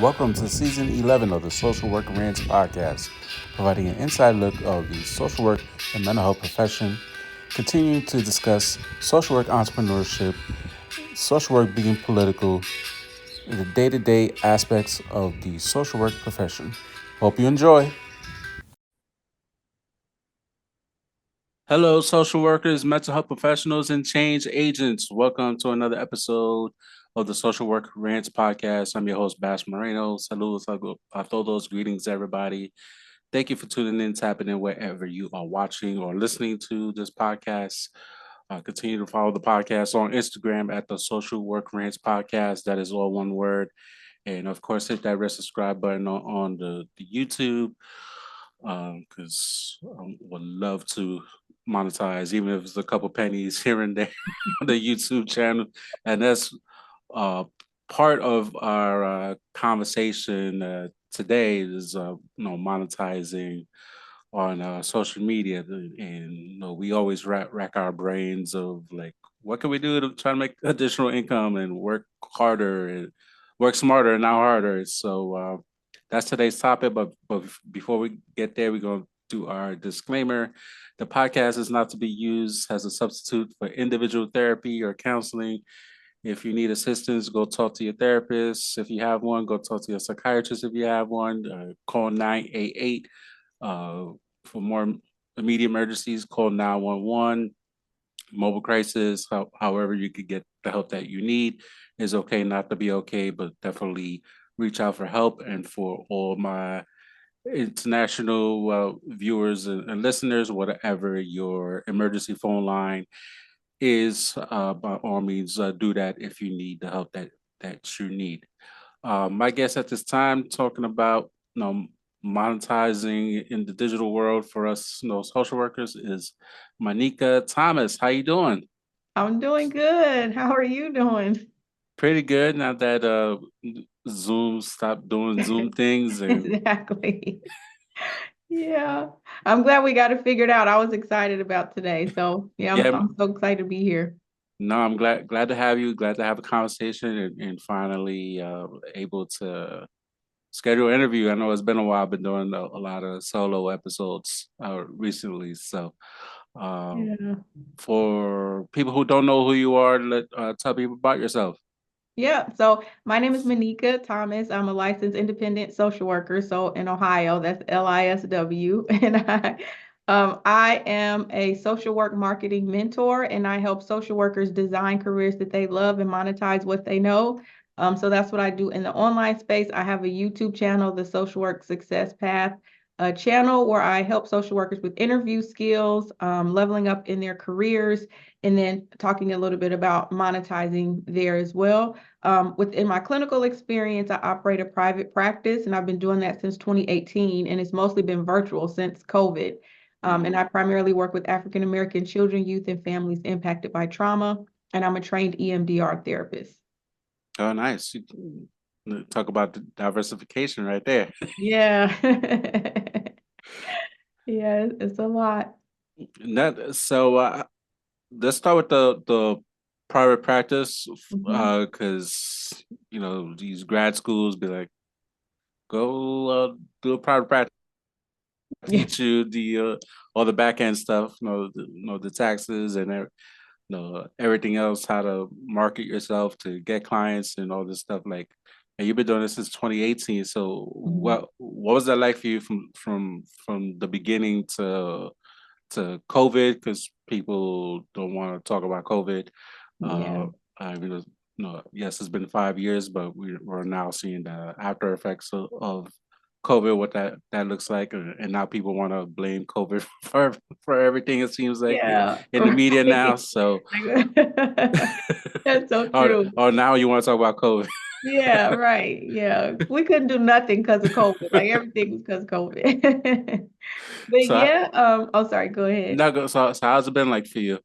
Welcome to season 11 of the Social Work Rants podcast, providing an inside look of the social work and mental health profession, continuing to discuss social work entrepreneurship, social work being political, and the day to day aspects of the social work profession. Hope you enjoy. Hello, social workers, mental health professionals, and change agents. Welcome to another episode of the Social Work Rants podcast. I'm your host, Bash Moreno. Saludos a todos. Greetings, everybody. Thank you for tuning in, tapping in wherever you are watching or listening to this podcast. Continue to follow the podcast on Instagram at the Social Work Rants podcast. That is all one word. And of course, hit that red subscribe button on the YouTube because I would love to monetize, even if it's a couple pennies here and there on the YouTube channel. And that's uh, part of our conversation today is monetizing on social media, and we always rack our brains of like, what can we do to try to make additional income and work harder and work smarter and not harder. So that's today's topic. But before we get there, we're gonna do our disclaimer. The podcast is not to be used as a substitute for individual therapy or counseling. If you need assistance, go talk to your therapist. If you have one, go talk to your psychiatrist. If you have one, call 988. Uh, for more immediate emergencies, call 911. Mobile crisis, however you could get the help that you need is okay not to be okay, but definitely reach out for help. And for all my international viewers and listeners, whatever your emergency phone line is, by all means, do that if you need the help that you need. My guest at this time talking about monetizing in the digital world for us, social workers is Monica Thomas. How you doing? I'm doing good. How are you doing? Pretty good. Now that Zoom stopped doing Zoom things, and Exactly. Yeah. I'm glad we got it figured out. I was excited about today. So yeah, I'm, yeah, I'm so excited to be here. no, I'm glad to have you. Glad to have a conversation and finally able to schedule an interview. I know it's been a while. I've been doing a lot of solo episodes recently, so. Uh, Yeah. for people who don't know who you are, tell people about yourself. Yeah. So my name is Monica Thomas. I'm a licensed independent social worker. So in Ohio, that's LISW. And I am a social work marketing mentor, and I help social workers design careers that they love and monetize what they know. So that's what I do in the online space. I have a YouTube channel, the Social Work Success Path, a channel where I help social workers with interview skills, leveling up in their careers, and then talking a little bit about monetizing there as well. Within my clinical experience, I operate a private practice, and I've been doing that since 2018, and it's mostly been virtual since COVID. And I primarily work with African American children, youth, and families impacted by trauma, and I'm a trained EMDR therapist. Oh, nice. Talk about the diversification right there. Yeah. Yeah, it's a lot. So let's start with the private practice, Mhm. because these grad schools be like, go do a private practice, Yeah. teach you the all the back end stuff, the taxes and everything else, how to market yourself to get clients and all this stuff. Like, and you've been doing this since 2018. So Mhm. what was that like for you from the beginning to COVID? Because people don't want to talk about COVID. Yeah. Uh, I mean, yes, it's been 5 years, but we're now seeing the after effects of COVID, what that looks like, and now people want to blame COVID for everything. It seems like Yeah. in the media now. Right. So, That's so or true. or now you want to talk about COVID. Yeah, right. Yeah. We couldn't do nothing because of COVID. Like everything was because of COVID. But So, yeah, oh sorry, go ahead. now go. So how's it been like for you?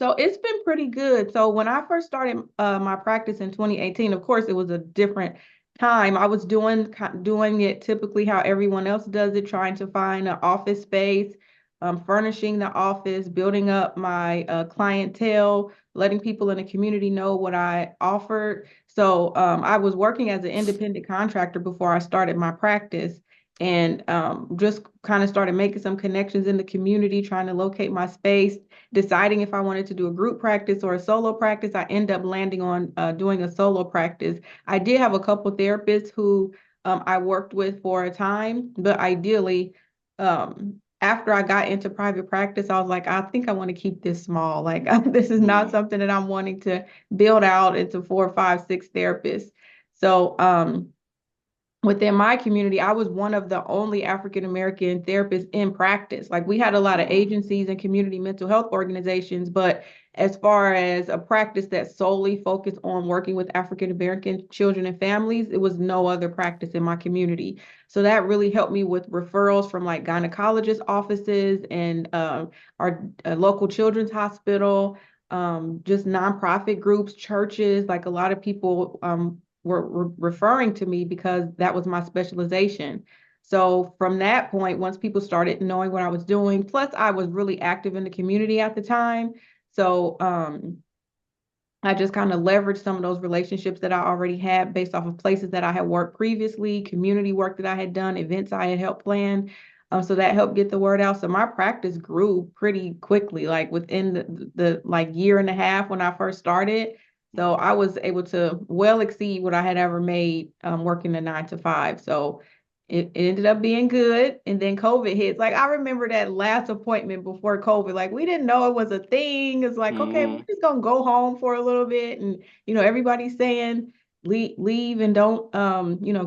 So it's been pretty good. So when I first started my practice in 2018, of course it was a different time. I was doing it typically how everyone else does it, trying to find an office space, furnishing the office, building up my clientele, letting people in the community know what I offered. So I was working as an independent contractor before I started my practice, and just kind of started making some connections in the community, trying to locate my space, deciding if I wanted to do a group practice or a solo practice. I end up landing on doing a solo practice. I did have a couple therapists who I worked with for a time, but ideally, after I got into private practice, I was like, I think I want to keep this small. Like, this is not Mm, something that I'm wanting to build out into four, five, six therapists. So, within my community, I was one of the only African American therapists in practice. Like, we had a lot of mm, agencies and community mental health organizations, but as far as a practice that solely focused on working with African American children and families, it was no other practice in my community. So that really helped me with referrals from like gynecologist offices and our local children's hospital, just nonprofit groups, churches. Like, a lot of people were referring to me because that was my specialization. So from that point, once people started knowing what I was doing, plus I was really active in the community at the time. So I just kind of leveraged some of those relationships that I already had based off of places that I had worked previously, community work that I had done, events I had helped plan. So that helped get the word out. So my practice grew pretty quickly, like within the like year and a half when I first started. So I was able to well exceed what I had ever made working a 9 to 5. So it ended up being good. And then COVID hits. Like, I remember that last appointment before COVID. Like, we didn't know it was a thing. It's like, okay, we're mm. just gonna go home for a little bit. And everybody's saying leave and don't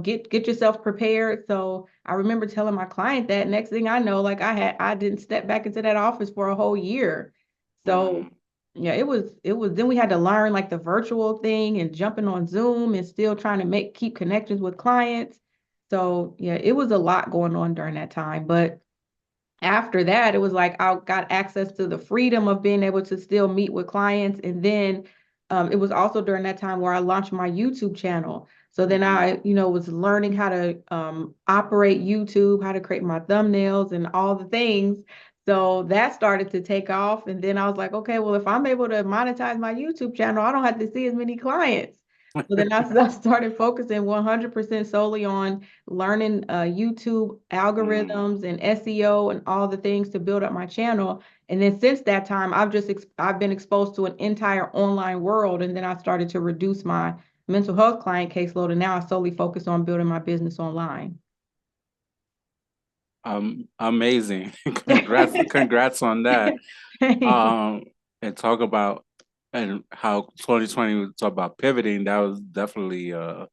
get yourself prepared. So I remember telling my client that. Next thing I know, like, I didn't step back into that office for a whole year. So Mm. yeah, it was then we had to learn like the virtual thing and jumping on Zoom and still trying to keep connections with clients. So yeah, it was a lot going on during that time. But after that, it was like I got access to the freedom of being able to still meet with clients. And then it was also during that time where I launched my YouTube channel. So then Mhm. I, was learning how to operate YouTube, how to create my thumbnails and all the things. So that started to take off. And then I was like, okay, well, if I'm able to monetize my YouTube channel, I don't have to see as many clients. So then I started focusing 100% solely on learning YouTube Mm. algorithms and SEO and all the things to build up my channel. And then since that time, I've been exposed to an entire online world. And then I started to reduce my mental health client caseload. And now I solely focus on building my business online. Amazing. Congrats on that. Um, and talk about and how 2020 was talk about pivoting. That was definitely a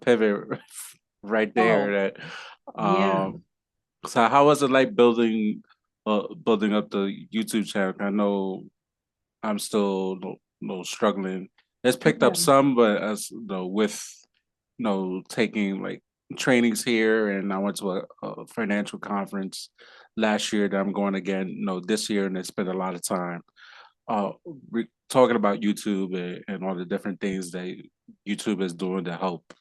pivot right there. Oh, That yeah. so how was it like building up the YouTube channel? I know I'm still struggling. It's picked up Yeah. some, but as with taking like trainings here, and I went to a financial conference last year that I'm going again, this year, and I spent a lot of time uh talking about YouTube and all the different things that YouTube is doing to help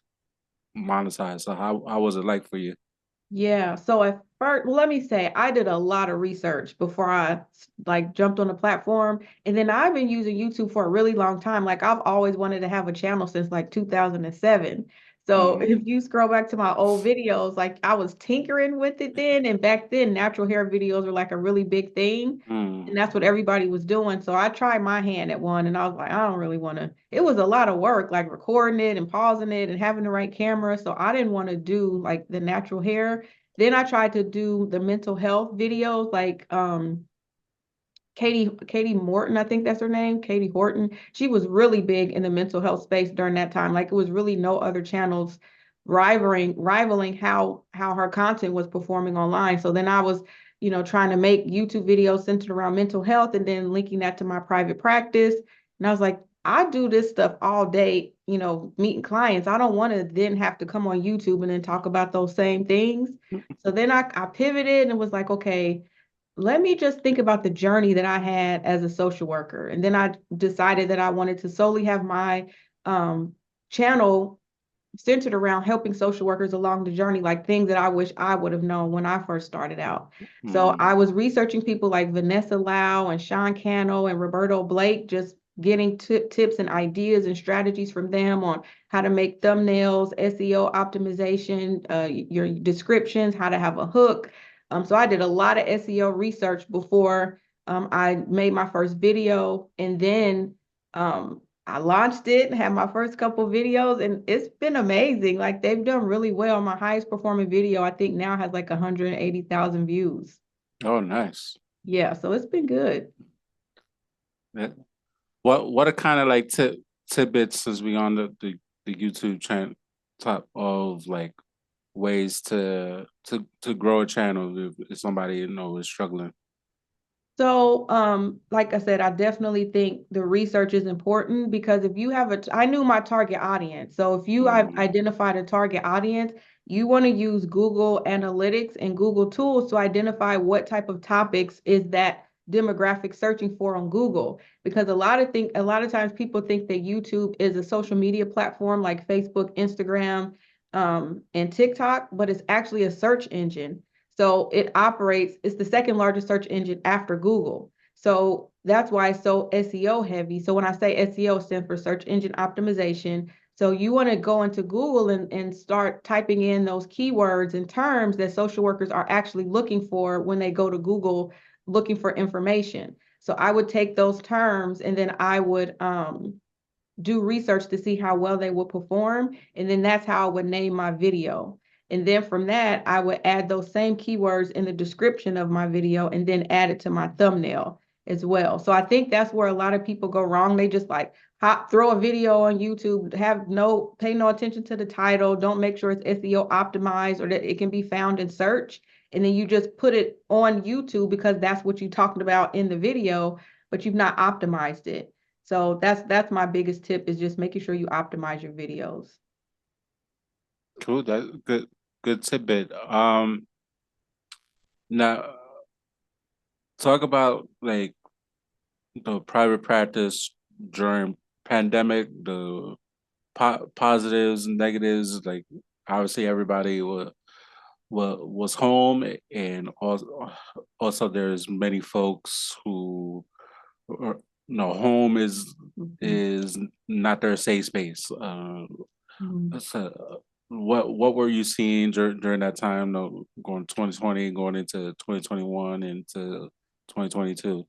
monetize. So how was it like for you? Yeah. So at first, well, let me say, I did a lot of research before I like jumped on the platform. And then I've been using YouTube for a really long time. Like, I've always wanted to have a channel since like 2007. So if Mm, you scroll back to my old videos, like, I was tinkering with it then. And back then, natural hair videos were like a really big thing. mm. And that's what everybody was doing. So I tried my hand at one and I was like, I don't really want to. It was a lot of work, like recording it and pausing it and having the right camera. So I didn't want to do like the natural hair. Then I tried to do the mental health videos, like Katie Morton, I think that's her name, Katie Horton. She was really big in the mental health space during that time. Like, it was really no other channels rivaling how her content was performing online. So then I was, trying to make YouTube videos centered around mental health and then linking that to my private practice. And I was like, I do this stuff all day, meeting clients. I don't want to then have to come on YouTube and then talk about those same things. So then I pivoted and was like, okay, let me just think about the journey that I had as a social worker. And then I decided that I wanted to solely have my um, channel centered around helping social workers along the journey, like things that I wish I would have known when I first started out. So Mm. I was researching people like Vanessa Lau and Sean Cannell and Roberto Blake, just getting tips and ideas and strategies from them on how to make thumbnails, SEO optimization, your descriptions, how to have a hook. So I did a lot of SEO research before I made my first video, and then I launched it and had my first couple videos, and it's been amazing. Like they've done really well. My highest performing video, I think now has like 180,000 views. Oh, nice. Yeah, so it's been good. Yeah. What are kind of like tidbits since we on the YouTube channel top of like ways to grow a channel if somebody is struggling. So, like I said, I definitely think the research is important because if you have I knew my target audience. So if you have Mm, identified a target audience, you want to use Google Analytics and Google tools to identify what type of topics is that demographic searching for on Google. Because a lot of times people think that YouTube is a social media platform like Facebook, Instagram, and TikTok, but it's actually a search engine. So it's the second largest search engine after Google. So that's why it's so SEO heavy. So when I say SEO, stands for search engine optimization. So you want to go into Google and start typing in those keywords and terms that social workers are actually looking for when they go to Google looking for information. So I would take those terms and then I would do research to see how well they will perform. And then that's how I would name my video. And then from that, I would add those same keywords in the description of my video and then add it to my thumbnail as well. So I think that's where a lot of people go wrong. They just like throw a video on YouTube, pay no attention to the title, don't make sure it's SEO optimized or that it can be found in search. And then you just put it on YouTube because that's what you talked about in the video, but you've not optimized it. So that's my biggest tip is just making sure you optimize your videos. cool. That good tidbit. Now talk about like the private practice during pandemic, the positives and negatives. Like obviously everybody was home, and also there's many folks who are, home Mhm. is not their safe space. Mhm. So what were you seeing during that time? No, going 2020, going into 2021, into 2022.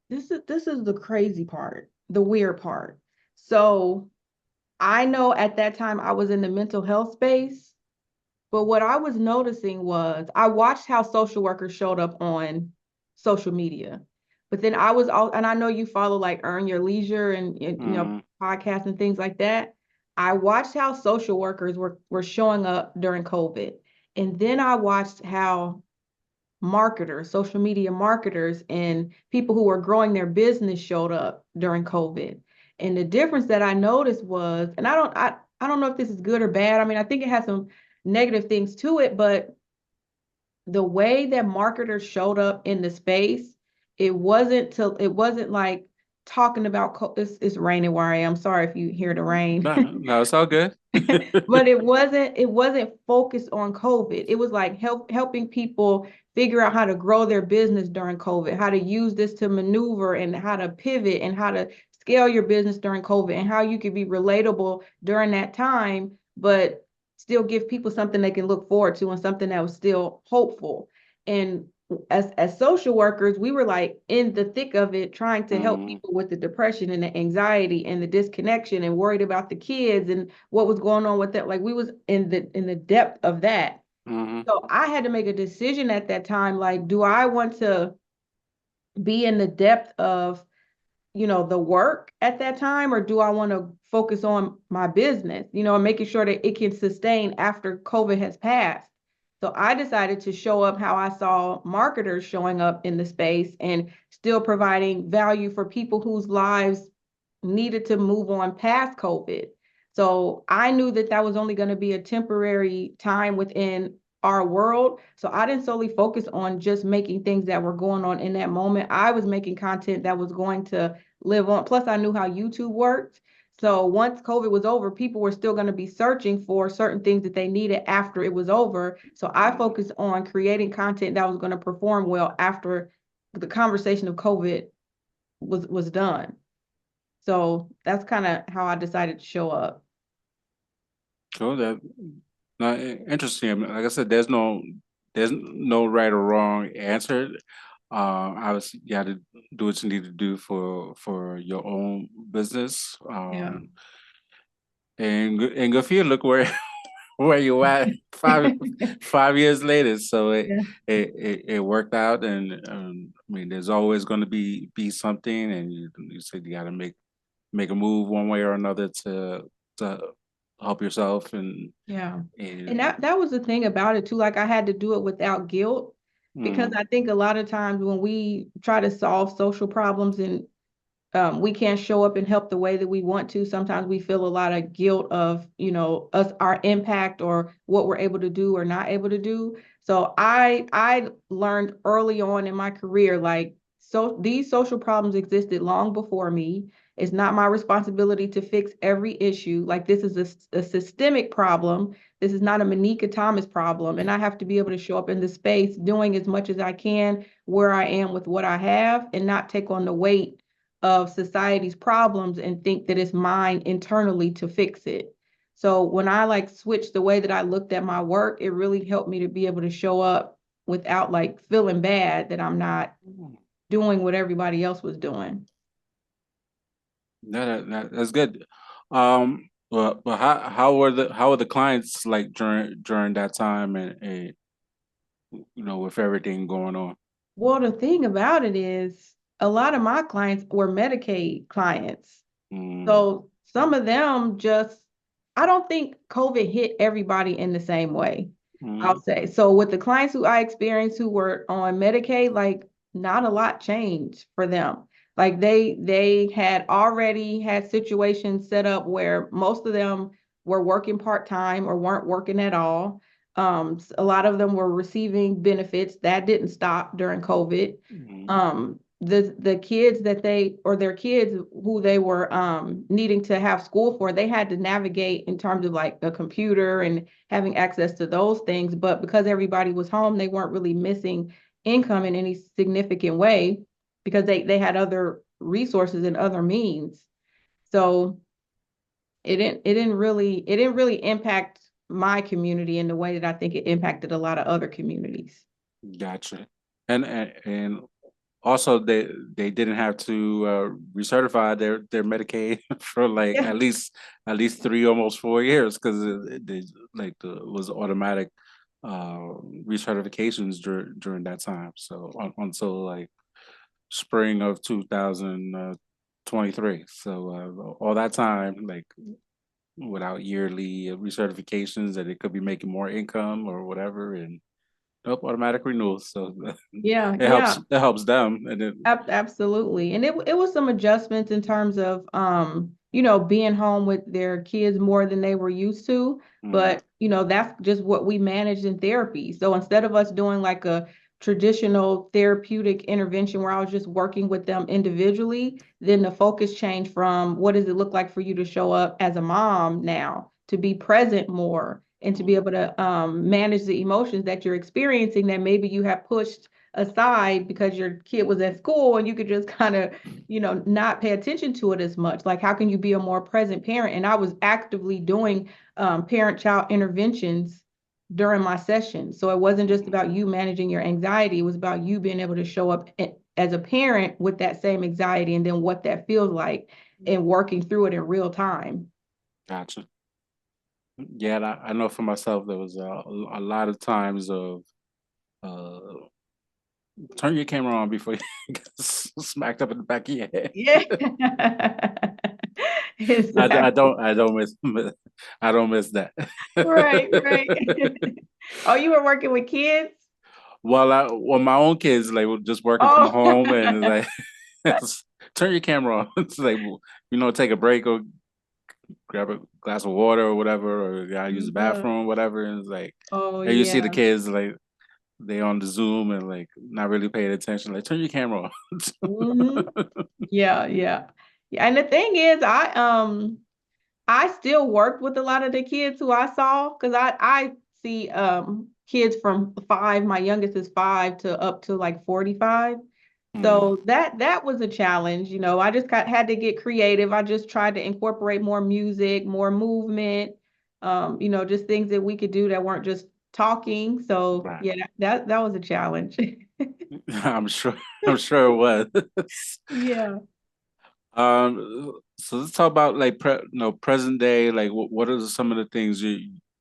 This is the crazy part, the weird part. So I know at that time I was in the mental health space, but what I was noticing was I watched how social workers showed up on social media. But then I was all, and I know you follow like Earn Your Leisure and Mm, podcasts and things like that. I watched how social workers were showing up during COVID. And then I watched how marketers, social media marketers, and people who were growing their business showed up during COVID. And the difference that I noticed was, and I don't know if this is good or bad. I mean, I think it has some negative things to it, but the way that marketers showed up in the space, it wasn't like talking about it's raining where I am. Sorry if you hear the rain. no, no, it's all good. But it wasn't focused on COVID. It was like helping people figure out how to grow their business during COVID, how to use this to maneuver and how to pivot and how to scale your business during COVID and how you could be relatable during that time, but still give people something they can look forward to and something that was still hopeful. And as social workers, we were like in the thick of it, trying to help Mm, people with the depression and the anxiety and the disconnection and worried about the kids and what was going on with that. Like we was in the depth of that. mm-hmm, So I had to make a decision at that time, like, do I want to be in the depth of the work at that time, or do I want to focus on my business, and making sure that it can sustain after COVID has passed? So I decided to show up how I saw marketers showing up in the space and still providing value for people whose lives needed to move on past COVID. So I knew that that was only going to be a temporary time within our world. So I didn't solely focus on just making things that were going on in that moment. I was making content that was going to live on. Plus, I knew how YouTube worked. So once COVID was over, people were still going to be searching for certain things that they needed after it was over. So I focused on creating content that was going to perform well after the conversation of COVID was done. So that's kind of how I decided to show up. Cool. That interesting. I mean, like I said, there's no right or wrong answer. Obviously, you got to do what you need to do for your own business. Yeah. And good for you. Look where where you at 5 years later. So Yeah. it worked out, and I mean, there's always going to be something, and you said you got to make a move one way or another to help yourself Yeah. And and that was the thing about it too. Like I had to do it without guilt because mm, I think a lot of times when we try to solve social problems and we can't show up and help the way that we want to. Sometimes we feel a lot of guilt of, us, our impact or what we're able to do or not able to do. So I learned early on in my career, like, so these social problems existed long before me. It's not my responsibility to fix every issue. Like this is a systemic problem. This is not a Manika Thomas problem. And I have to be able to show up in the space doing as much as I can where I am with what I have and not take on the weight of society's problems and think that it's mine internally to fix it. So when I like switched the way that I looked at my work, it really helped me to be able to show up without like feeling bad that I'm not doing what everybody else was doing. that's good. But how were the clients like during that time and with everything going on? Well, the thing about it is a lot of my clients were Medicaid clients. Mm, So some of them just, I don't think COVID hit everybody in the same way, I'll mm, say. So with the clients who I experienced who were on Medicaid, like not a lot changed for them. Like they had already had situations set up where most of them were working part-time or weren't working at all. A lot of them were receiving benefits that didn't stop during COVID. mm, The kids that they or their kids who they were needing to have school for, they had to navigate in terms of like a computer and having access to those things. But because everybody was home, they weren't really missing income in any significant way because they had other resources and other means. So it didn't really impact my community in the way that I think it impacted a lot of other communities. gotcha. And also they didn't have to recertify their Medicaid for like Yeah. at least 3 almost 4 years because they like was automatic uh recertifications during that time. So until like spring of 2023. So all that time like without yearly recertifications that it could be making more income or whatever and nope, automatic renewals. So Yeah, it helps yeah. it helps them and it Absolutely. And it was some adjustments in terms of being home with their kids more than they were used to. mm, But, that's just what we managed in therapy. So instead of us doing like a traditional therapeutic intervention where I was just working with them individually, then the focus changed from what does it look like for you to show up as a mom now, to be present more and to be mm, able to manage the emotions that you're experiencing that maybe you have pushed aside because your kid was at school and you could just kind of, not pay attention to it as much. Like, how can you be a more present parent? And I was actively doing parent-child interventions during my session. So it wasn't just mm, about you managing your anxiety, it was about you being able to show up as a parent with that same anxiety and then what that feels like and working through it in real time. gotcha. Yeah, and I know for myself there was a lot of times of uh turn your camera on before you get smacked up in the back of your head. Yeah. Exactly. I don't miss that. Right, right. Oh, you were working with kids? Well, my own kids like were just working from Oh, home and like turn your camera on. It's like take a break or grab a glass of water or whatever, or gotta use the yeah. bathroom, whatever. And it's like, Oh, and you see the yeah. kids like they on the Zoom and like not really paying attention. Like, turn your camera on. Hmm. Yeah, yeah. Yeah. And the thing is, I still worked with a lot of the kids who I saw because I see kids from 5, my youngest is 5 to up to like 45. Mm, So that was a challenge, you know. I just had to get creative. I just tried to incorporate more music, more movement, you know, just things that we could do that weren't just talking. So right. yeah, that was a challenge. I'm sure. I'm sure it was. Yeah. So let's talk about like present day. Like, what are some of the things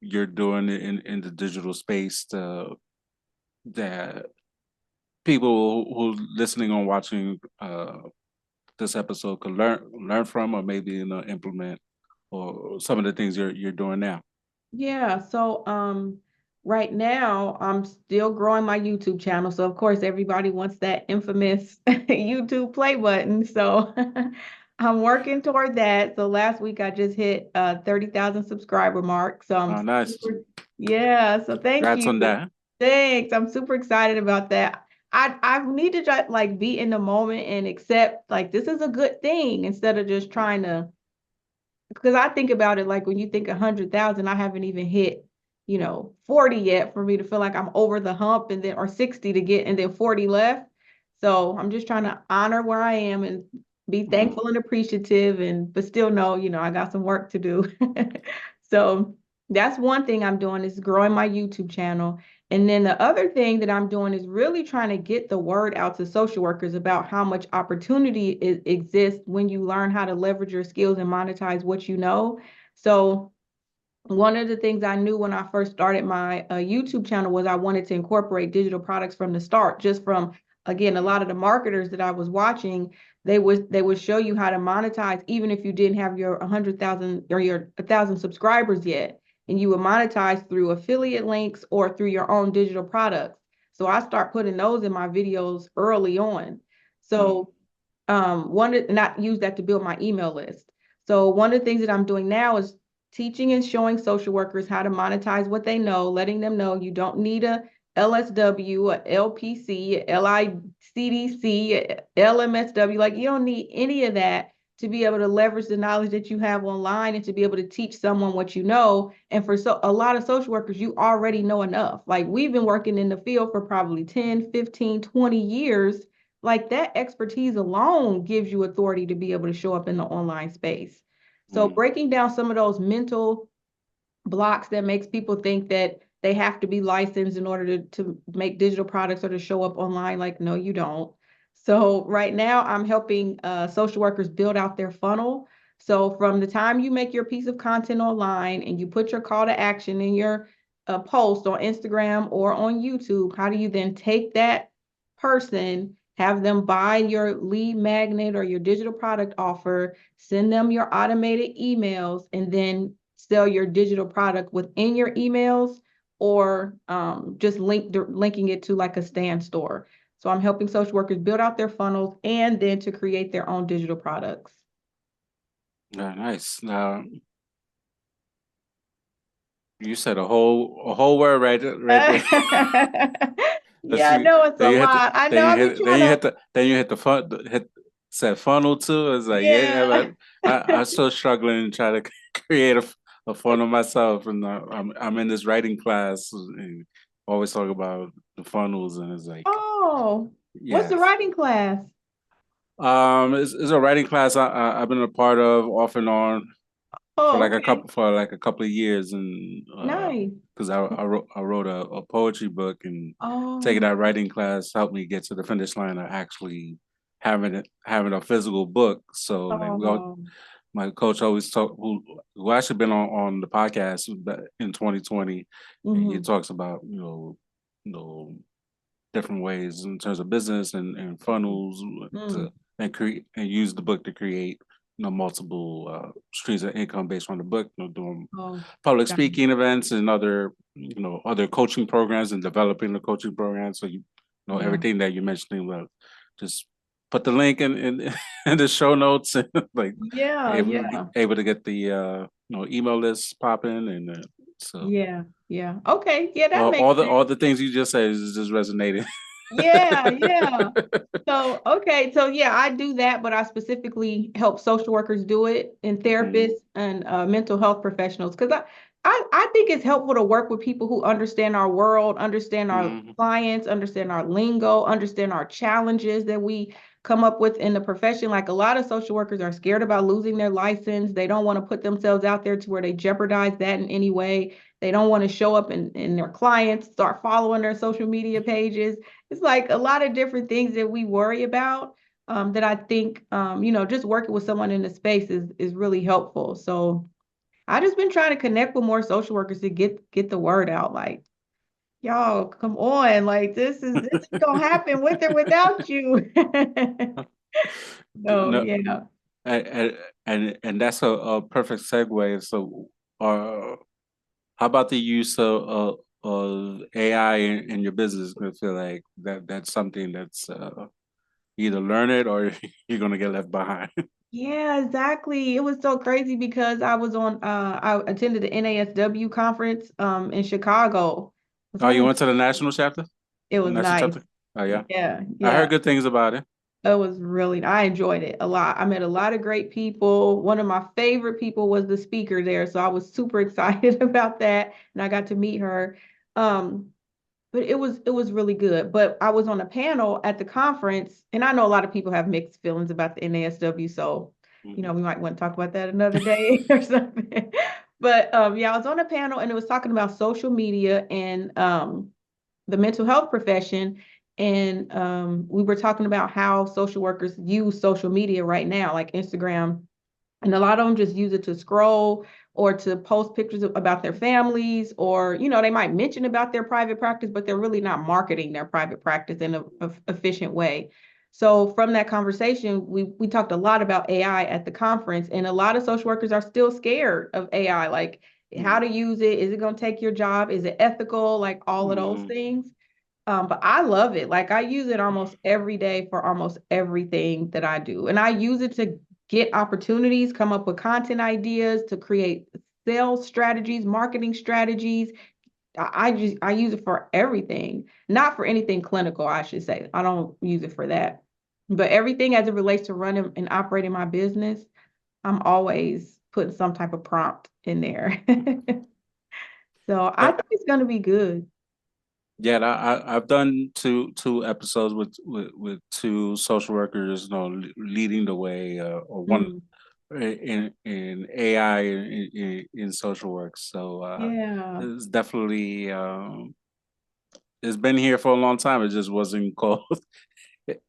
you're doing in the digital space that people who listening or watching this episode could learn from, or maybe implement, or some of the things you're doing now. Yeah, so right now I'm still growing my YouTube channel. So of course everybody wants that infamous YouTube play button. So I'm working toward that. So last week I just hit 30,000 subscriber mark. So I'm Oh, nice. super, yeah, so thank Congrats you. on that. Thanks. I'm super excited about that. I need to just like be in the moment and accept like this is a good thing instead of just trying to, because I think about it like when you think 100,000, I haven't even hit, you know, 40 yet for me to feel like I'm over the hump, and then or 60 to get and then 40 left. So I'm just trying to honor where I am and be Mm, thankful and appreciative, and but still know, you know, I got some work to do. So that's one thing I'm doing is growing my YouTube channel. And then the other thing that I'm doing is really trying to get the word out to social workers about how much opportunity exists when you learn how to leverage your skills and monetize what you know. So one of the things I knew when I first started my YouTube channel was I wanted to incorporate digital products from the start, just from, again, a lot of the marketers that I was watching, they would show you how to monetize even if you didn't have your 100,000 or your 1,000 subscribers yet, and you would monetize through affiliate links or through your own digital products. So I start putting those in my videos early on. mm, So not use that to build my email list. So one of the things that I'm doing now is teaching and showing social workers how to monetize what they know, letting them know you don't need a LSW, a LPC, a LICDC, a LMSW. Like you don't need any of that to be able to leverage the knowledge that you have online and to be able to teach someone what you know. And for a lot of social workers, you already know enough. Like we've been working in the field for probably 10, 15, 20 years. Like that expertise alone gives you authority to be able to show up in the online space. So mm, breaking down some of those mental blocks that makes people think that they have to be licensed in order to make digital products or to show up online. Like, no, you don't. So right now I'm helping social workers build out their funnel. So from the time you make your piece of content online and you put your call to action in your post on Instagram or on YouTube, how do you then take that person, have them buy your lead magnet or your digital product offer, send them your automated emails, and then sell your digital product within your emails, or just linking it to like a stand store. So I'm helping social workers build out their funnels and then to create their own digital products. yeah, nice. Now you said a whole word right there. Let's Yeah, I see. know it's a Then you hit the lot. I then know you I've been hit then trying you to, hit the then you hit the fun hit said funnel too. It's like, yeah, yeah. but I'm still struggling to try to create a funnel myself, and I'm in this writing class and always talk about the funnels, and it's like, Oh, what's the yes. writing class? It's a writing class I've been a part of off and on Oh, okay. for like a couple of years, and Nice. because I wrote a poetry book, and taking Oh, that writing class helped me get to the finish line of actually having a physical book. So like oh. my coach always talk who actually been on the podcast in 2020, and he Hmm. talks about you know different ways in terms of business and funnels to Mm. and create and use the book to create multiple streams of income based on the book, doing Oh, public got it. speaking events and other coaching programs and developing the coaching program. So you know Yeah. everything that you're mentioning about, just put the link in in the show notes, and like Yeah, yeah. able to get the email list popping, and so Yeah, yeah. Okay, yeah, that all, makes all the sense. all the things you just said is just resonating. Yeah, yeah. So, okay. So, yeah, I do that, but I specifically help social workers do it and Mm, therapists and mental health professionals because I think it's helpful to work with people who understand our world, understand our mm, clients, understand our lingo, understand our challenges that we come up with in the profession. Like a lot of social workers are scared about losing their license. They don't want to put themselves out there to where they jeopardize that in any way. They don't want to show up and their clients start following their social media pages. It's like a lot of different things that we worry about that I think just working with someone in the space is really helpful. So I just been trying to connect with more social workers to get the word out. Like, y'all, come on, like this is gonna happen with or without you. So no, yeah. and and that's a perfect segue. So, how about the use of AI in your business? I feel like that's something that's either learn it or you're gonna get left behind. Yeah, exactly. It was so crazy because I attended the NASW conference in Chicago. It was Oh, you only went to the national chapter? It The was national nice. chapter? Oh yeah. Yeah, I yeah. heard good things about it. It was really, I enjoyed it a lot. I met a lot of great people. One of my favorite people was the speaker there. So I was super excited about that. And I got to meet her. Um, but it was really good. But I was on a panel at the conference, and I know a lot of people have mixed feelings about the NASW. So, Mhm. we might want to talk about that another day or something. But yeah, I was on a panel and it was talking about social media and the mental health profession. And we were talking about how social workers use social media right now, like Instagram, and a lot of them just use it to scroll or to post pictures about their families, or they might mention about their private practice, but they're really not marketing their private practice in a efficient way. So from that conversation, we talked a lot about AI at the conference, and a lot of social workers are still scared of AI, like how Mhm. to use it. Is it going to take your job? Is it ethical? Like all of those Mhm. things. But I love it. Like I use it almost every day for almost everything that I do. And I use it to get opportunities, come up with content ideas, to create sales strategies, marketing strategies. I use it for everything, not for anything clinical, I should say. I don't use it for that. But everything as it relates to running and operating my business, I'm always putting some type of prompt in there. So I Yeah, think it's going to be good. yeah. I've done two episodes with two social workers, leading the way, or one Mm, in AI in social work. So yeah. it's definitely it's been here for a long time. It just wasn't called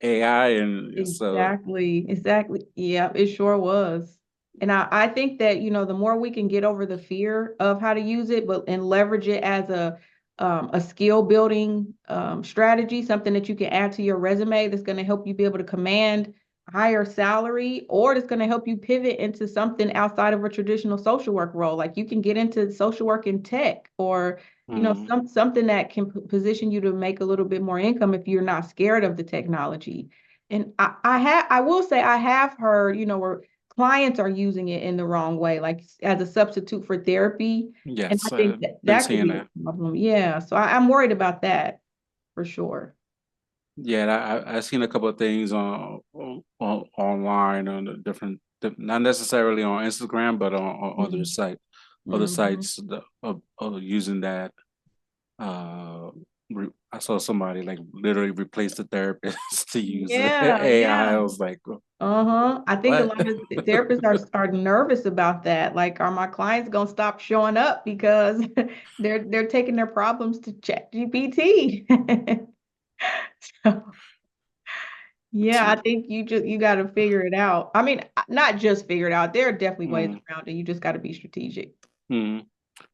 AI, and so Exactly, exactly. Yeah, it sure was. And I think that, the more we can get over the fear of how to use it, but and leverage it as a skill building strategy, something that you can add to your resume that's going to help you be able to command higher salary, or it's going to help you pivot into something outside of a traditional social work role. Like you can get into social work in tech, or mm, something that can position you to make a little bit more income if you're not scared of the technology. And I will say I have heard, where clients are using it in the wrong way, like as a substitute for therapy. And I yes, think I've that been that could seeing be that. a problem. Yeah. So I'm worried about that for sure. Yeah, I've seen a couple of things on online on the not necessarily on Instagram, but on Mm-hmm. other Mm-hmm. sites of using that. I saw somebody like literally replace the therapist to use Yeah, AI. I yeah. was like, Uh-huh. I think a what? lot of therapists are nervous about that. Like, are my clients gonna stop showing up because they're taking their problems to ChatGPT? So, yeah, I think you got to figure it out. I mean, not just figure it out. There are definitely ways Mm, around it. You just got to be strategic. mm.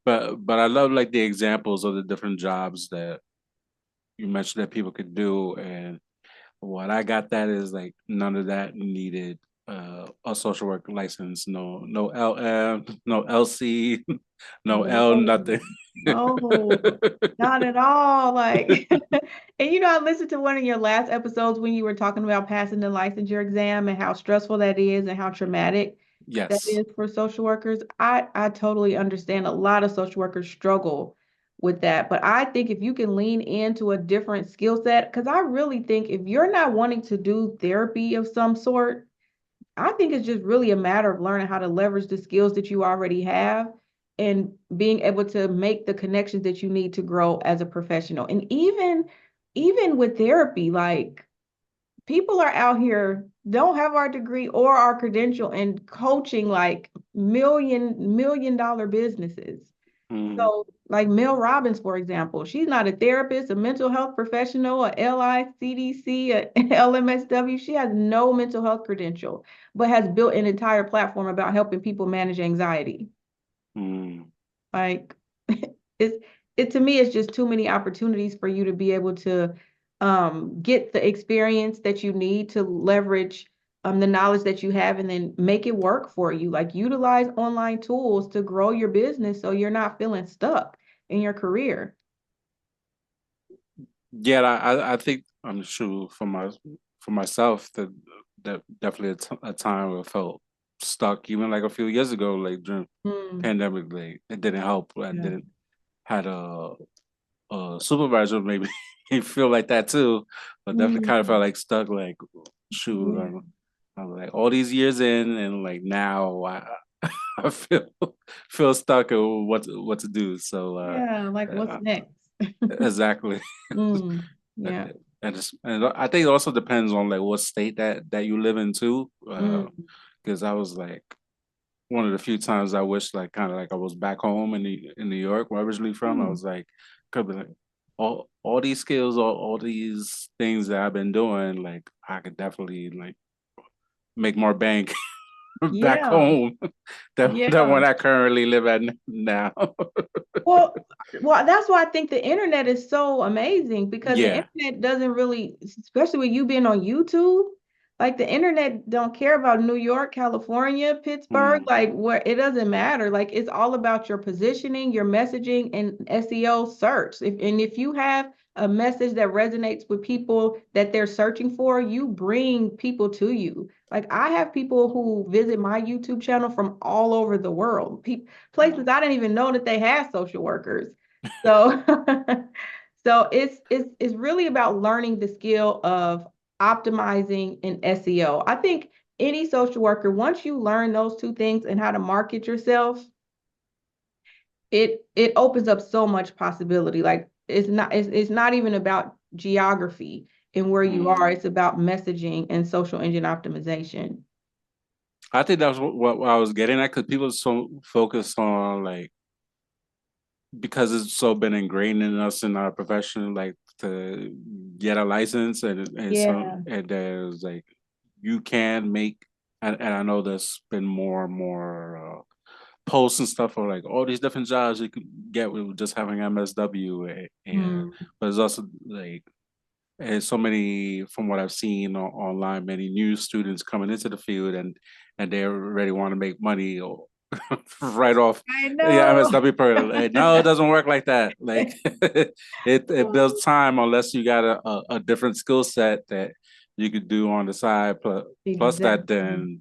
But I love like the examples of the different jobs that you mentioned that people could do, and what I got that is like none of that needed a social work license. No LM, no LC, no L No, nothing. no, not at all. Like, and I listened to one of your last episodes when you were talking about passing the licensure exam and how stressful that is and how traumatic that Yes. is for social workers. I totally understand a lot of social workers struggle. with that. But I think if you can lean into a different skill set, because I really think if you're not wanting to do therapy of some sort, I think it's just really a matter of learning how to leverage the skills that you already have and being able to make the connections that you need to grow as a professional. And even with therapy, like people are out here don't have our degree or our credential and coaching like million dollar businesses. Mm, So, like Mel Robbins, for example, she's not a therapist, a mental health professional, a LICDC, a LMSW. She has no mental health credential, but has built an entire platform about helping people manage anxiety. mm. Like it's it to me, it's just too many opportunities for you to be able to get the experience that you need to leverage the knowledge that you have and then make it work for you. Like utilize online tools to grow your business so you're not feeling stuck in your career. Yeah, I think I'm sure for myself that definitely a time where I felt stuck, even like a few years ago, like during Mm, pandemic, like it didn't help. I yeah. didn't had a supervisor maybe he feel like that too, but definitely kind of Mm, felt like stuck. Like shoot, yeah. I'm like all these years in, and like now I feel stuck on what to do. So Yeah, like what's uh, next? exactly. Mm, yeah. And I think it also depends on like what state that you live in too. Mm, Because I was like one of the few times I wish like kind of like I was back home in New York where I'm originally from. I mm, was like could be like all these skills, all these things that I've been doing, like I could definitely like make more bank back yeah. home than Yeah. when I currently live at now. Well, that's why I think the internet is so amazing because the Yeah. internet doesn't really, especially with you being on YouTube, like the internet don't care about New York, California, Pittsburgh, Mm, like where it doesn't matter. Like it's all about your positioning, your messaging, and SEO search. If you have a message that resonates with people that they're searching for, you bring people to you. Like I have people who visit my YouTube channel from all over the world. Places mm. I didn't even know that they had social workers. So so it's really about learning the skill of optimizing an SEO. I think any social worker, once you learn those two things and how to market yourself, it opens up so much possibility. Like it's not even about geography and where you are, Mm. it's about messaging and social engine optimization. I think that's what I was getting at because people are so focused on like because it's so been ingrained in us in our profession, like to get a license Yeah. and there's like you can make and I know there's been more and more posts and stuff for like all these different jobs you could get with just having MSW and Hmm. but it's also like and so many from what I've seen online, many new students coming into the field and they already want to make money or right off. I Yeah, know. MSW per like, no, it doesn't work like that. Like it builds time unless you got a different skill set that you could do on the side. Plus that Exactly. then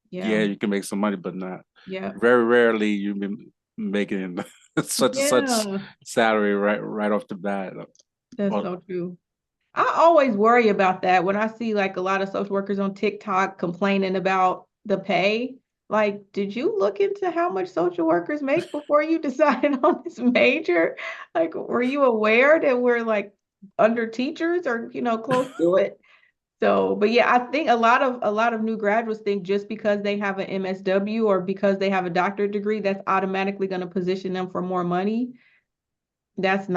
yeah, Yeah. you can make some money, but not Yeah. very rarely you've been making such and such Yeah. salary right off the bat. That's Or, so true. I always worry about that when I see like a lot of social workers on TikTok complaining about the pay. Like, did you look into how much social workers make before you decided on this major? Like, were you aware that we're like under teachers or, close to it? So, but yeah, I think a lot of new graduates think just because they have an MSW or because they have a doctorate degree, that's automatically going to position them for more money. It's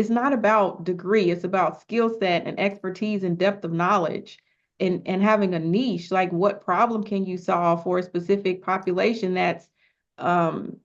not about degree, it's about skill set and expertise and depth of knowledge and having a niche. Like what problem can you solve for a specific population that's um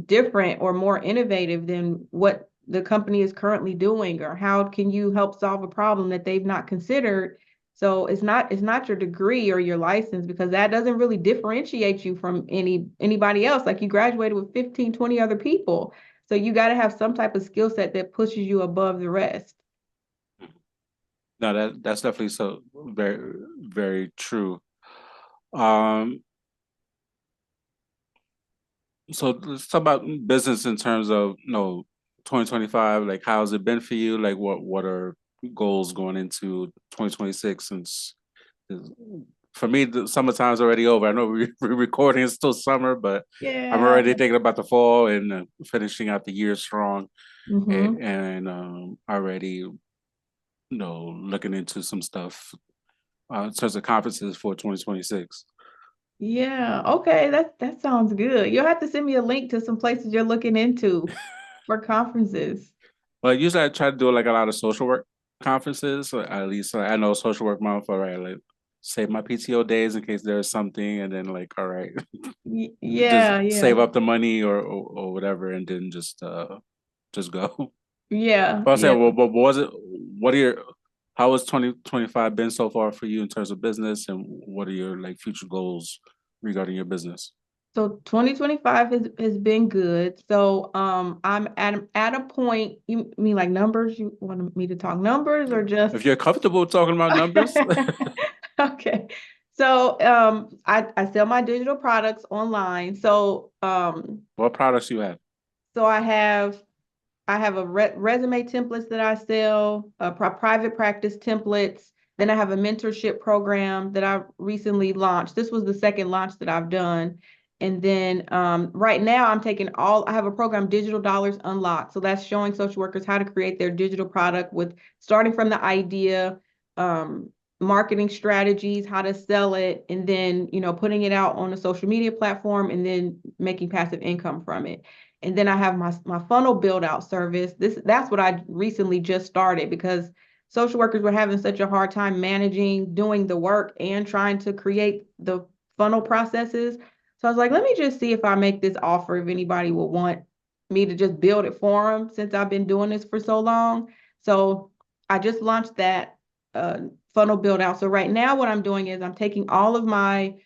different or more innovative than what the company is currently doing, or how can you help solve a problem that they've not considered. So it's not your degree or your license, because that doesn't really differentiate you from anybody else. Like you graduated with 15, 20 other people, so you got to have some type of skill set that pushes you above the rest. no, that's definitely so very true. Um, so let's talk about business in terms of 2025, like how's it been for you? Like what are goals going into 2026 since for me the summertime's already over. I know we're recording, it's still summer, but I'm Yeah. already thinking about the fall and finishing out the year strong Hmm. and already looking into some stuff in terms of conferences for 2026. Yeah. Okay. That sounds good. You'll have to send me a link to some places you're looking into for conferences. Well, usually I try to do like a lot of social work conferences. Or at least I know social work month. All right, like save my PTO days in case there's something, and then like all right, just Yeah, save yeah. up the money or whatever, and then just go. Yeah, But I'm yeah. saying, well, what was it? What are your how has 2025 been so far for you in terms of business, and what are your like future goals regarding your business? So 2025 has been good. So I'm at a point, you mean like numbers? You want me to talk numbers or just If you're comfortable talking about numbers, okay. So I sell my digital products online. So what products you have? so I have a resume templates that I sell, private practice templates. Then I have a mentorship program that I recently launched. This was the second launch that I've done. And then right now I have a program, Digital Dollars Unlocked. So that's showing social workers how to create their digital product with starting from the idea, um, marketing strategies, how to sell it, and then, putting it out on a social media platform and then making passive income from it. And then I have my funnel build out service. That's what I recently just started because social workers were having such a hard time managing, doing the work and trying to create the funnel processes. So I was like, let me just see if I make this offer if anybody would want me to just build it for them since I've been doing this for so long. So I just launched that uh, funnel build out. So right now what I'm doing is I'm taking all of my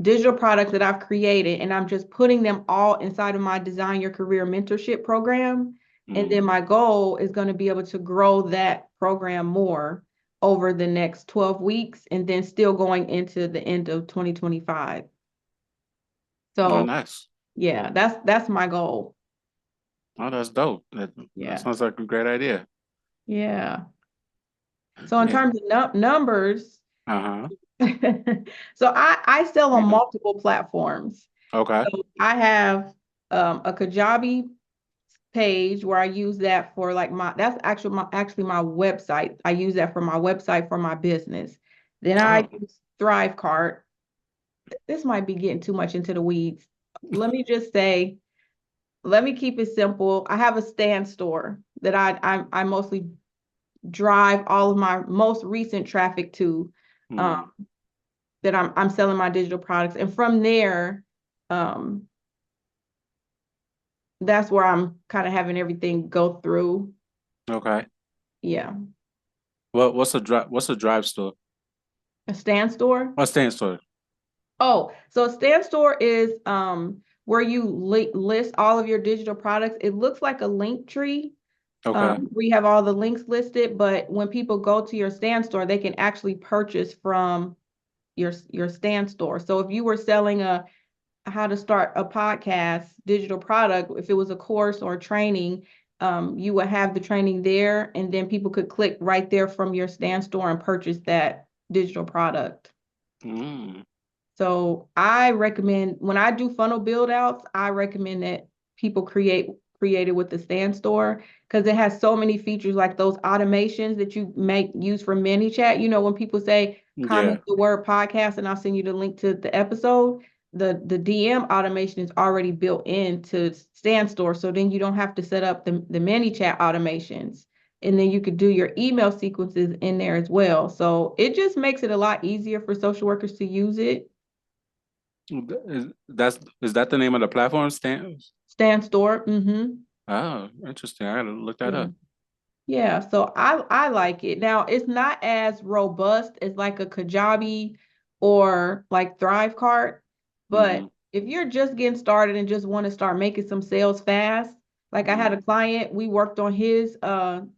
digital products that I've created, and I'm just putting them all inside of my Design Your Career mentorship program. And then Mm, my goal is going to be able to grow that program more over the next 12 weeks and then still going into the end of 2025. oh, So nice. yeah, that's my goal. Oh, that's dope. That Yeah. sounds like a great idea. Yeah. So in Yeah. terms of numbers, Uh-huh. so I sell on multiple platforms. Okay. So I have a Kajabi page where I use that for like that's actually my website. I use that for my website for my business. Then I Oh. use ThriveCart. This might be getting too much into the weeds. Let me just say, let me keep it simple. I have a stand store that I mostly drive all of my most recent traffic to, um, Mm, that I'm selling my digital products. And from there, um, that's where I'm kind of having everything go through. okay. Yeah. What's a drive store? A stand store. What stand store? Oh, so a stand store is where you list all of your digital products. It looks like a link tree. Okay. Where you have all the links listed, but when people go to your stand store, they can actually purchase from your stand store. So if you were selling a how to start a podcast digital product, if it was a course or a training, you would have the training there, and then people could click right there from your stand store and purchase that digital product. Mm, So I recommend when I do funnel build outs, I recommend that people create it with the stand store because it has so many features like those automations that you make use for ManyChat. When people say yeah. comment the word podcast and I'll send you the link to the episode, the DM automation is already built into stand store. So then you don't have to set up the ManyChat automations. And then you could do your email sequences in there as well. So it just makes it a lot easier for social workers to use it. Is that the name of the platform? Stand. Stand store. Mm-hmm. Oh, interesting. I gotta look that Yeah. up. Yeah. So I like it. Now it's not as robust as like a Kajabi or like ThriveCart, but Mm-hmm. if you're just getting started and just want to start making some sales fast, like I had Mm, a client, we worked on his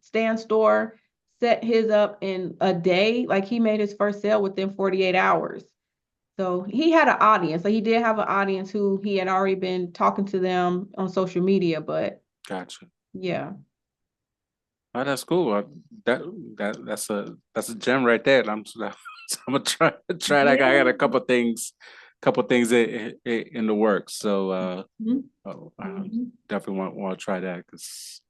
stand store, set his up in a day. Like he made his first sale within 48 hours. So he had an audience. So he did have an audience who he had already been talking to them on social media, but Gotcha. Yeah. Oh, that's cool. That that's a gem right there. I'm gonna try that. I got Yeah. couple things in the works. So Mhm. oh, I Mhm. definitely want to try that because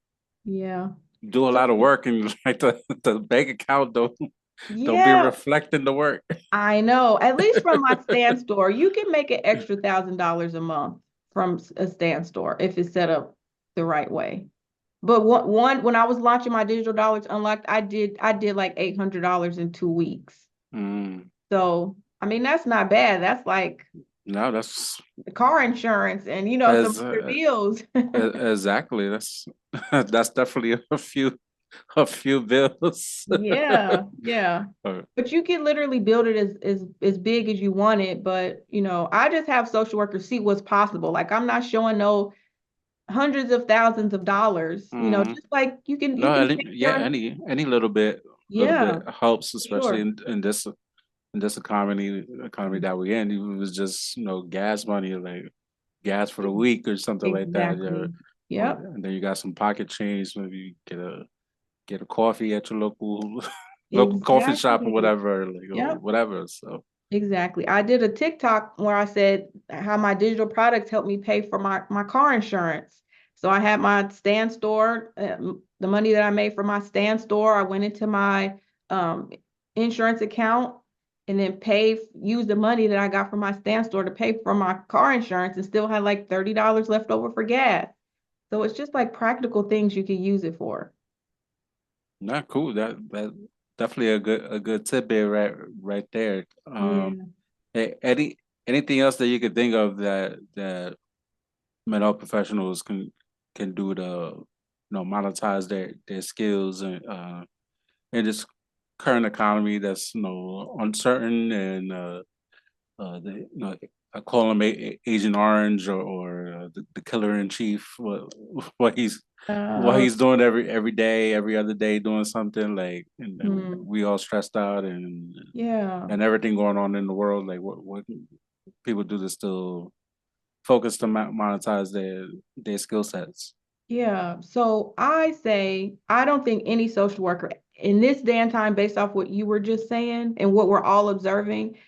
Yeah. do a So, lot of work and like the bank account don't be yeah, reflecting the work. I know. At least from my stand store, you can make an extra $1,000 a month from a stand store if it's set up the right way. But when I was launching my digital dollars unlocked, I did like $800 in 2 weeks. Mm, So I mean that's not bad. That's like no, that's the car insurance and some as other bills. exactly. That's that's definitely a few bills. Yeah, yeah. Uh, But you can literally build it as big as you want it. But I just have social workers see what's possible. Like I'm not showing no hundreds of thousands of dollars. mm. Just like you No, can take yeah, your any little yeah, bit helps, for especially sure. in this economy that we're in. Even if it's just gas money, like gas for the week or something like that. Exactly. Or Yep. and then you got some pocket change. Maybe you get a coffee at your local local coffee shop or Exactly. whatever, like or Yep. whatever. So Exactly. I did a TikTok where I said how my digital products help me pay for my car insurance. So I had my stand store, the money that I made from my stand store, I went into my um, insurance account and then use the money that I got from my stand store to pay for my car insurance and still had like $30 left over for gas. So it's just like practical things you can use it for. not cool. That definitely a good tidbit right there. Yeah. Any anything else that you could think of that mental health professionals can do to monetize their skills and in this current economy that's uncertain and I call him Agent Orange or the killer in chief. What Uh, he's doing every day, every other day, doing something like, and hmm, we all stressed out yeah. and everything going on in the world. Like what people do to still focus to monetize their skill sets. Yeah, so I say I don't think any social worker in this day and time, based off what you were just saying and what we're all observing,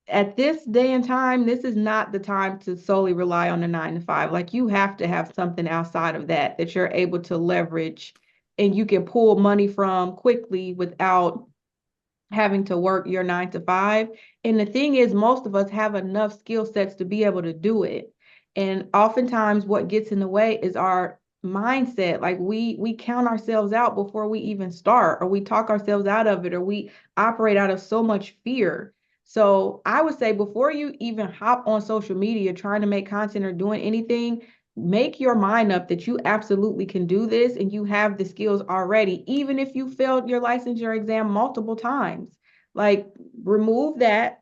at this day and time, this is not the time to solely rely on a 9 to 5. Like you have to have something outside of that you're able to leverage and you can pull money from quickly without having to work your 9 to 5. And the thing is, most of us have enough skill sets to be able to do it. And oftentimes what gets in the way is our mindset. Like we count ourselves out before we even start, or we talk ourselves out of it, or we operate out of so much fear. So I would say before you even hop on social media trying to make content or doing anything, make your mind up that you absolutely can do this and you have the skills already, even if you failed your licensure exam multiple times. Like remove that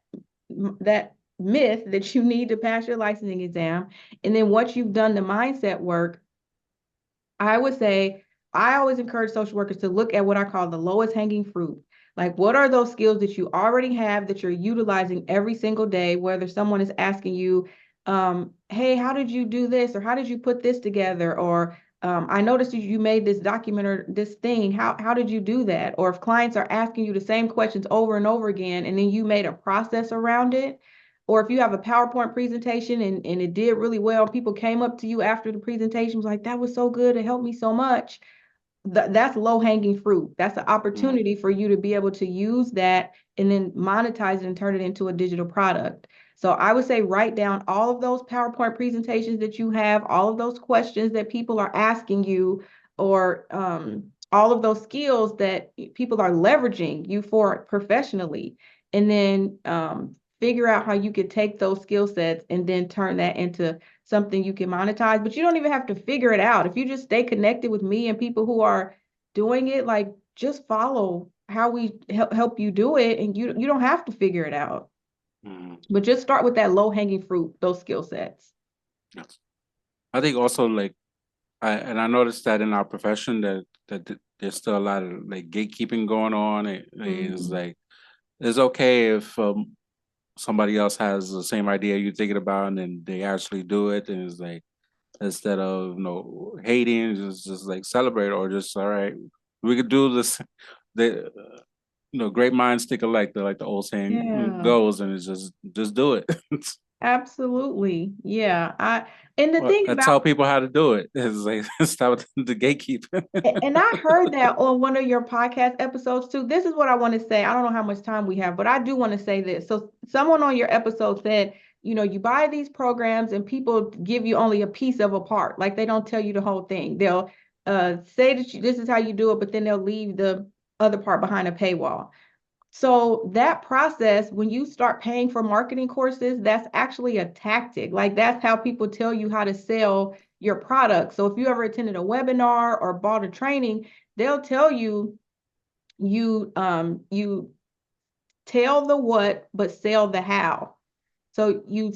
myth that you need to pass your licensing exam. And then once you've done the mindset work, I would say I always encourage social workers to look at what I call the lowest hanging fruit. Like, what are those skills that you already have that you're utilizing every single day? Whether someone is asking you, hey, how did you do this? Or how did you put this together? Or I noticed you made this document or this thing. How did you do that? Or if clients are asking you the same questions over and over again, and then you made a process around it, or if you have a PowerPoint presentation and it did really well, people came up to you after the presentation was like, that was so good, it helped me so much. That's low hanging fruit. That's an Mm. opportunity for you to be able to use that and then monetize it and turn it into a digital product. So I would say write down all of those PowerPoint presentations that you have, all of those questions that people are asking you, or all of those skills that people are leveraging you for professionally. And then figure out how you could take those skill sets and then turn that into something you can monetize, but you don't even have to figure it out. If you just stay connected with me and people who are doing it, like just follow how we help you do it, and you don't have to figure it out. Mm. But just start with that low hanging fruit, those skill sets. Yes. I think also like I noticed that in our profession there's still a lot of like gatekeeping going on. It's Mhm. like it's okay if somebody else has the same idea you're thinking about and then they actually do it, and it's like instead of hating, just like celebrate, or just all right, we could do this. The great minds think alike. The old saying Yeah, goes, and it's just do it. absolutely. Yeah. And the Well, thing I about tell people how to do it. It's like stop the gatekeeping. And I heard that on one of your podcast episodes too. This is what I want to say. I don't know how much time we have, but I do want to say this. So, someone on your episode said, you buy these programs and people give you only a piece of a part. Like they don't tell you the whole thing. They'll say that this is how you do it, but then they'll leave the other part behind a paywall. So that process, when you start paying for marketing courses, that's actually a tactic. Like that's how people tell you how to sell your product. So if you ever attended a webinar or bought a training, they'll tell you you tell the what, but sell the how. So you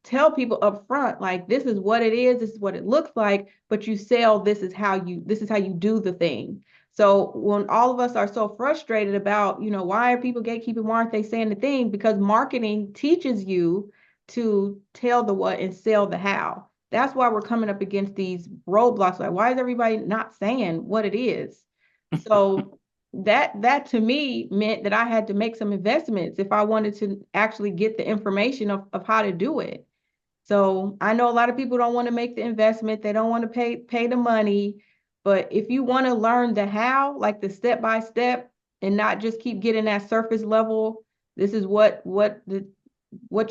tell people up front, like this is what it is, this is what it looks like, but you sell this is how you do the thing. So when all of us are so frustrated about, why are people gatekeeping, why aren't they saying the thing? Because marketing teaches you to tell the what and sell the how. That's why we're coming up against these roadblocks. Like, why is everybody not saying what it is? So that to me meant that I had to make some investments if I wanted to actually get the information of how to do it. So I know a lot of people don't want to make the investment, they don't want to pay the money, but if you want to learn the how, like the step by step, and not just keep getting that surface level, this is what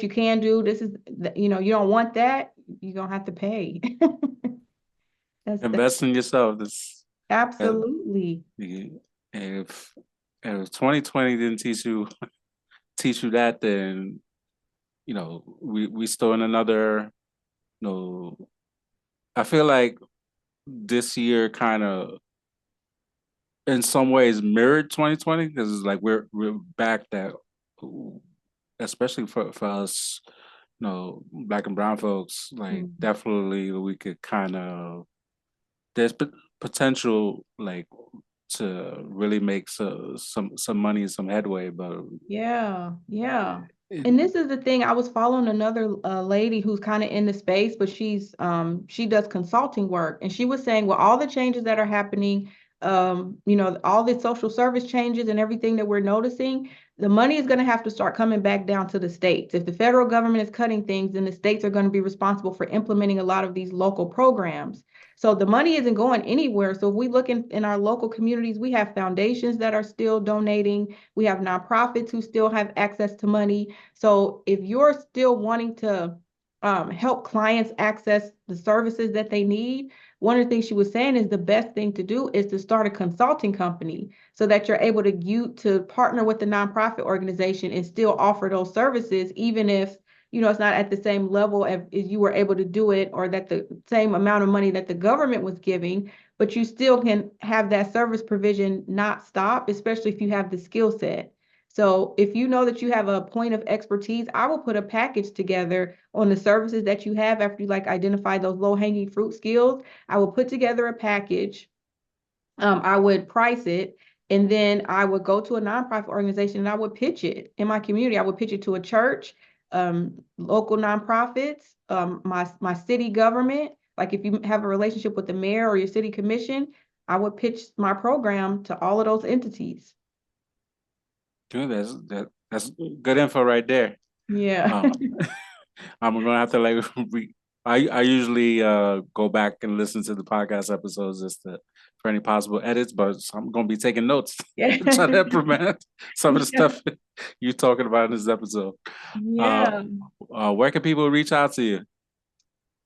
you can do. This is you don't want that, you're gonna have to pay. That's Invest in yourself. This uh, absolutely. if if 2020 didn't teach you that, then we still in another. You know, I feel like this year kind of in some ways mirrored 2020 because it's like we're back that, especially for us, black and brown folks, like Mm. definitely we could kind of there's potential like to really make some money and some headway, but Yeah, yeah. it, And this is the thing, I was following another lady who's kind of in the space, but she does consulting work, and she was saying, well, all the changes that are happening, all the social service changes and everything that we're noticing, the money is going to have to start coming back down to the states. If the federal government is cutting things, then the states are going to be responsible for implementing a lot of these local programs. So the money isn't going anywhere. So if we look in our local communities, we have foundations that are still donating. We have nonprofits who still have access to money. So if you're still wanting to help clients access the services that they need, one of the things she was saying is the best thing to do is to start a consulting company so that you're able to partner with the nonprofit organization and still offer those services, even if it's not at the same level as you were able to do it, or that the same amount of money that the government was giving, but you still can have that service provision not stop, especially if you have the skill set. So if you know that you have a point of expertise, I will put a package together on the services that you have after you like identify those low hanging fruit skills. I will put together a package. I would price it, and then I would go to a nonprofit organization and I would pitch it in my community. I would pitch it to a church, local nonprofits, my city government. Like if you have a relationship with the mayor or your city commission, I would pitch my program to all of those entities. good. That's good info right there. Yeah. Uh, I'm gonna have to like I usually go back and listen to the podcast episodes just for any possible edits, but I'm gonna be taking notes Yeah. to try to implement some of the stuff you're talking about in this episode. Uh, Yeah. where can people reach out to you?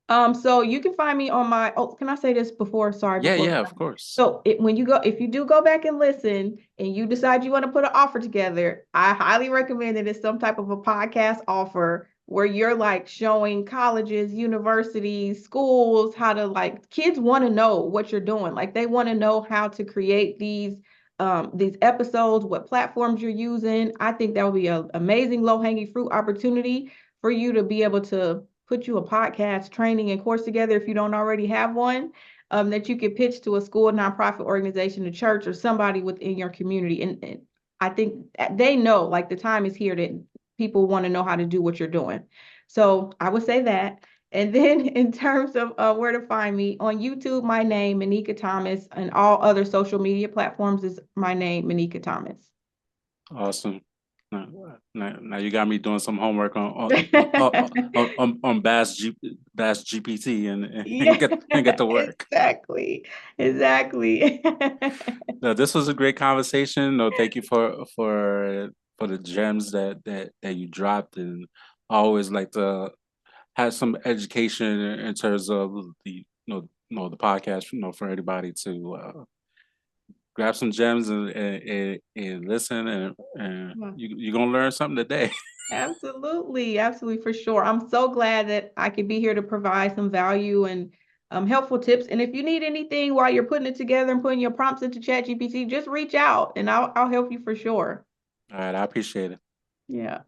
So you can find me on can I say this before? Sorry, Yeah, before. yeah, of course. So if you do go back and listen and you decide you want to put an offer together, I highly recommend that it's some type of a podcast offer where you're like showing colleges, universities, schools how to like kids want to know what you're doing. Like they want to know how to create these episodes, what platforms you're using. I think that would be an amazing low-hanging fruit opportunity for you to be able to put you a podcast training and course together if you don't already have one, that you could pitch to a school, nonprofit organization, a church, or somebody within your community. And I think they know like the time is here that people want to know how to do what you're doing. So I would say that. And then in terms of where to find me, on YouTube, my name, Manika Thomas, and all other social media platforms is my name, Manika Thomas. Awesome. Now you got me doing some homework on Bass GPT and Yeah, get to work. exactly. Exactly. No, this was a great conversation. No, thank you for the gems that you dropped, and I always like to have some education in terms of the podcast, for anybody to grab some gems and listen, and Yeah. you're gonna learn something today. Absolutely, absolutely, for sure. I'm so glad that I could be here to provide some value and helpful tips. And if you need anything while you're putting it together and putting your prompts into ChatGPT, just reach out and I'll help you for sure. All right, I appreciate it. Yeah.